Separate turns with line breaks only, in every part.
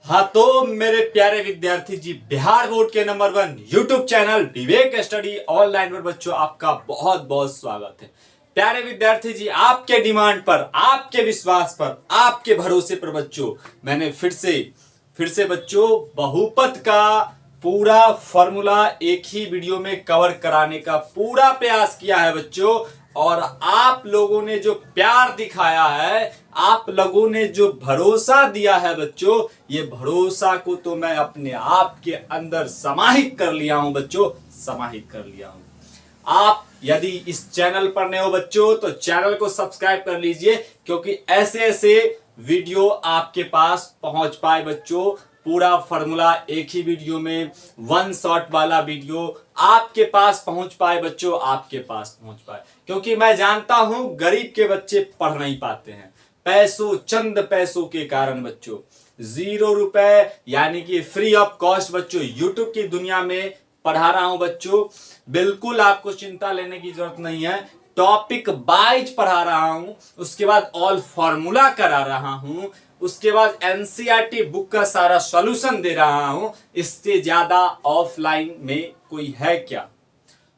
हाँ तो मेरे प्यारे विद्यार्थी जी, बिहार बोर्ड के नंबर 1 यूट्यूब चैनल विवेक स्टडी ऑनलाइन पर बच्चों आपका बहुत बहुत स्वागत है। प्यारे विद्यार्थी जी, आपके डिमांड पर, आपके विश्वास पर, आपके भरोसे पर बच्चों मैंने फिर से बच्चों बहुपद का पूरा फॉर्मूला एक ही वीडियो में कवर कराने का पूरा प्रयास किया है बच्चों। और आप लोगों ने जो प्यार दिखाया है, आप लोगों ने जो भरोसा दिया है बच्चों, ये भरोसा को तो मैं अपने आप के अंदर समाहित कर लिया हूं बच्चों, समाहित कर लिया हूं। आप यदि इस चैनल पर नए हो बच्चों तो चैनल को सब्सक्राइब कर लीजिए, क्योंकि ऐसे ऐसे वीडियो आपके पास पहुंच पाए बच्चों। पूरा फॉर्मूला एक ही वीडियो में, वन शॉट वाला वीडियो आपके पास पहुंच पाए बच्चों, आपके पास पहुंच पाए। क्योंकि मैं जानता हूं गरीब के बच्चे पढ़ नहीं पाते हैं, चंद पैसों के कारण बच्चों। 0 रुपए यानी कि फ्री ऑफ कॉस्ट बच्चों यूट्यूब की दुनिया में पढ़ा रहा हूं बच्चों। बिल्कुल आपको चिंता लेने की जरूरत नहीं है, टॉपिक वाइज पढ़ा रहा हूं, उसके बाद ऑल फॉर्मूला करा रहा हूं, उसके बाद एनसीईआरटी बुक का सारा सॉल्यूशन दे रहा हूं। इससे ज्यादा ऑफलाइन में कोई है क्या?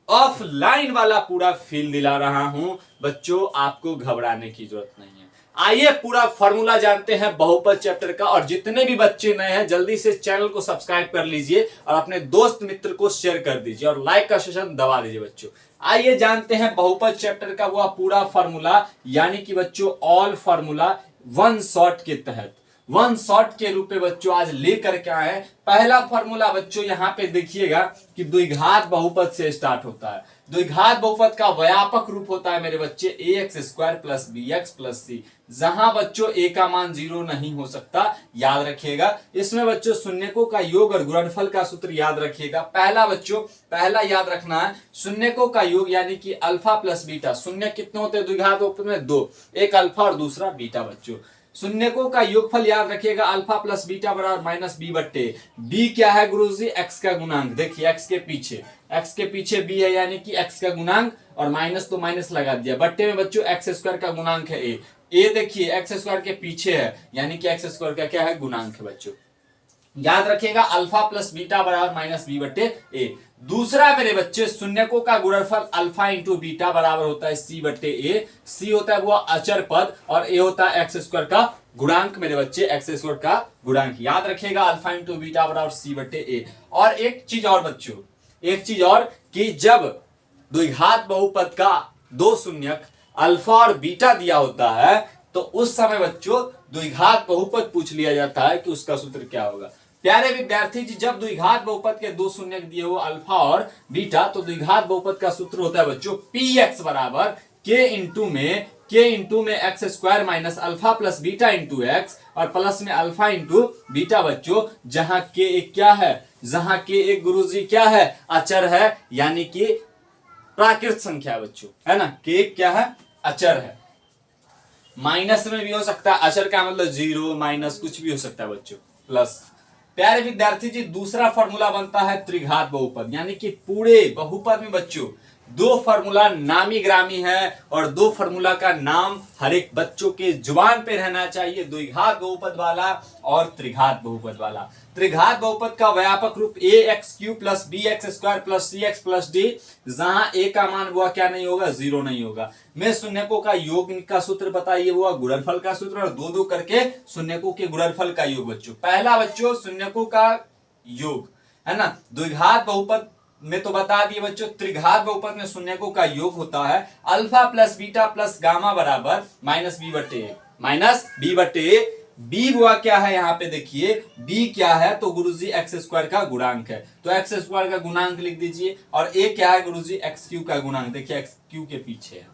ऑफलाइन वाला पूरा फील दिला रहा हूं बच्चों, आपको घबराने की जरूरत नहीं है। आइए पूरा फॉर्मूला जानते हैं बहुपद चैप्टर का। और जितने भी बच्चे नए हैं जल्दी से चैनल को सब्सक्राइब कर लीजिए और अपने दोस्त मित्र को शेयर कर दीजिए और लाइक का सेशन दबा दीजिए बच्चों। आइए जानते हैं बहुपद चैप्टर का वह पूरा फॉर्मूला, यानी कि बच्चों ऑल फॉर्मूला वन शॉट के तहत, वन शॉट के रूप में बच्चों आज लेकर के आए। पहला फॉर्मूला बच्चों यहां पे देखिएगा कि द्विघात बहुपद से स्टार्ट होता है। द्विघात बहुपद का व्यापक रूप होता है मेरे बच्चे ax² plus bx plus c, जहां बच्चों a का मान 0 नहीं हो सकता, याद रखिएगा। इसमें बच्चों शून्यकों का योग और गुणनफल का सूत्र याद रखिएगा। पहला याद रखना है शून्यकों का योग, यानी कि अल्फा प्लस बीटा। शून्य कितने होते हैं द्विघात बहुपद में? 2, एक अल्फा और दूसरा बीटा बच्चों। शून्यकों का योगफल याद रखिएगा, अल्फा प्लस बीटा बराबर माइनस बी बट्टे बी। क्या है गुरुजी? एक्स का गुणांक। देखिए एक्स के पीछे बी है, यानी कि एक्स का गुणांक, और माइनस तो माइनस लगा दिया। बट्टे में बच्चों x² का गुणांक है ए देखिए x² के पीछे है, यानी कि x² का क्या है? गुणांक है बच्चों। याद रखिएगा अल्फा प्लस बीटा बराबर माइनस बी बट्टे ए। दूसरा मेरे बच्चे शून्यकों का गुणनफल अल्फा इंटू बीटा बराबर होता है सी बट्टे ए। सी होता है वो अचर पद और ए होता है x² का गुणांक मेरे बच्चे, x² का गुणांक। याद रखिएगा अल्फा इंटू बीटा बराबर सी बट्टे ए। और एक चीज और बच्चों, एक चीज और कि जब द्विघात बहुपद का दो शून्यक अल्फा और बीटा दिया होता है तो उस समय बच्चों द्विघात बहुपद पूछ लिया जाता है कि उसका सूत्र क्या होगा। प्यारे विद्यार्थी जी, जब द्विघात बहुपद के दो शून्यक दिए हो अल्फा और बीटा, तो द्विघात बहुपद का सूत्र होता है बच्चों px बराबर k इंटू में x² minus alpha plus beta into x, और प्लस में अल्फा इंटू बीटा बच्चों, जहां k एक क्या है? जहां k एक गुरुजी क्या है? अचर है, यानी कि प्राकृत संख्या बच्चों, है ना। k क्या है? अचर है। माइनस में भी हो सकता है, अचर का मतलब 0 माइनस कुछ भी हो सकता है बच्चों, प्लस। प्यारे विद्यार्थी जी, दूसरा फॉर्मूला बनता है त्रिघात बहुपद, यानी कि पूरे बहुपद में बच्चों दो फॉर्मूला नामी ग्रामी है, और दो फॉर्मूला का नाम हर एक बच्चों के जुबान पे रहना चाहिए, द्विघात बहुपद वाला और त्रिघात बहुपद वाला। त्रिघात बहुपद का व्यापक रूप ax³ plus bx² plus cx plus d, जहां a का मान हुआ क्या नहीं होगा? 0 नहीं होगा। में शून्यकों का योग का सूत्र बताइए, हुआ गुणनफल का सूत्र, और दो दो करके शून्यकों के गुणनफल का योग बच्चों। पहला बच्चों शून्यकों का योग, है ना। द्विघात बहुपद में तो बता दिए बच्चों, त्रिघात बहुपद में शून्यकों का योग होता है alpha plus beta plus gamma बराबर माइनस बी बट्टे ए। बी हुआ क्या है यहाँ पे देखिए, बी क्या है? तो गुरुजी x² का गुणांक है, तो x² का गुणांक लिख दीजिए। और ए क्या है गुरुजी? x³ का गुणांक। देखिए x³ के पीछे है,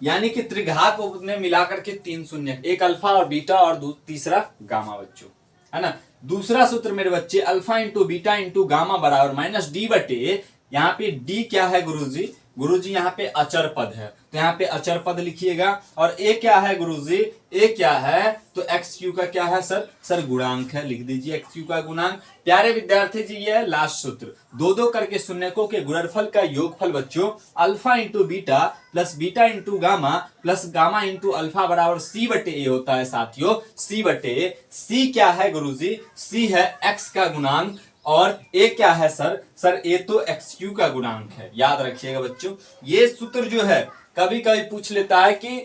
यानी कि त्रिघात बहुपद में मिलाकर के 3 शून्य, एक अल्फा और बीटा और तीसरा गामा बच्चों, है ना। दूसरा सूत्र मेरे बच्चे alpha into beta into gamma बराबर माइनस डी बटे, यहाँ पे डी क्या है गुरुजी? गुरुजी यहाँ पे अचर पद है, तो यहाँ पे अचर पद लिखिएगा। और ए क्या है गुरुजी, ए क्या है, तो एक्स क्यू का क्या है सर गुणांक है, लिख दीजिए एक्स क्यू का गुणांक। प्यारे विद्यार्थी जी ये है लास्ट सूत्र, दो दो करके शून्यकों के गुणनफल का योगफल बच्चों alpha into beta plus beta into gamma plus gamma into alpha बराबर सी बटे ए होता है साथियों, सी बटे ए। सी क्या है गुरुजी, सी है एक्स का गुणांक और ए क्या है सर ए तो एक्स क्यू का गुणांक है, याद रखिएगा बच्चों। ये सूत्र जो है कभी कभी पूछ लेता है कि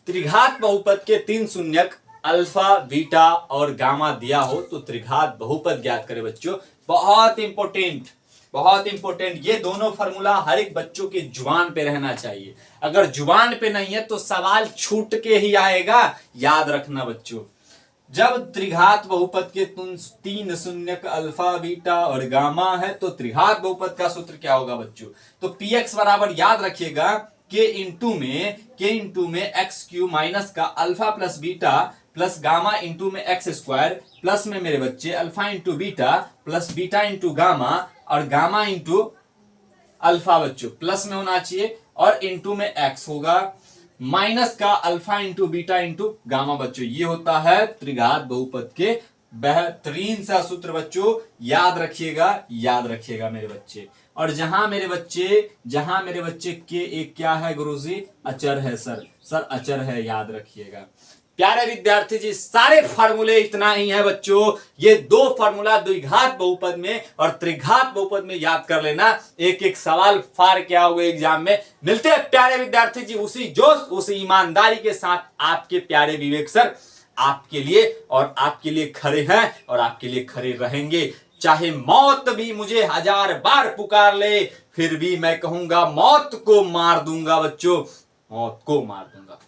त्रिघात बहुपद के तीन शून्यक अल्फा बीटा और गामा दिया हो तो त्रिघात बहुपद ज्ञात करें बच्चों। बहुत इंपॉर्टेंट, बहुत इंपॉर्टेंट, ये दोनों फॉर्मूला हर एक बच्चों की जुबान पे रहना चाहिए। अगर जुबान पे नहीं है तो सवाल छूट के ही आएगा, याद रखना बच्चों। जब त्रिघात बहुपद के तीन शून्यक अल्फा बीटा और गामा है तो त्रिघात बहुपद का सूत्र क्या होगा बच्चों, तो px बराबर याद रखिएगा के इंटू में एक्स क्यू माइनस का alpha plus beta plus gamma into में एक्स स्क्वायर प्लस में मेरे बच्चे alpha into beta plus beta into gamma और गामा इंटू अल्फा बच्चों प्लस में होना चाहिए और इंटू में एक्स होगा माइनस का alpha into beta into gamma बच्चों। ये होता है त्रिघात बहुपद के बेहतरीन सा सूत्र बच्चों, याद रखिएगा मेरे बच्चे। और जहां मेरे बच्चे के एक क्या है गुरुजी, अचर है सर अचर है, याद रखिएगा। प्यारे विद्यार्थी जी सारे फार्मूले इतना ही है बच्चों, ये दो फार्मूला द्विघात बहुपद में और त्रिघात बहुपद में याद कर लेना, एक एक सवाल फार क्या हुए एग्जाम में। मिलते हैं प्यारे विद्यार्थी जी उसी जोश उसी ईमानदारी के साथ आपके प्यारे विवेक सर आपके लिए और आपके लिए खड़े हैं और आपके लिए खड़े रहेंगे। चाहे मौत भी मुझे 1000 बार पुकार ले फिर भी मैं कहूंगा मौत को मार दूंगा बच्चों, मौत को मार दूंगा।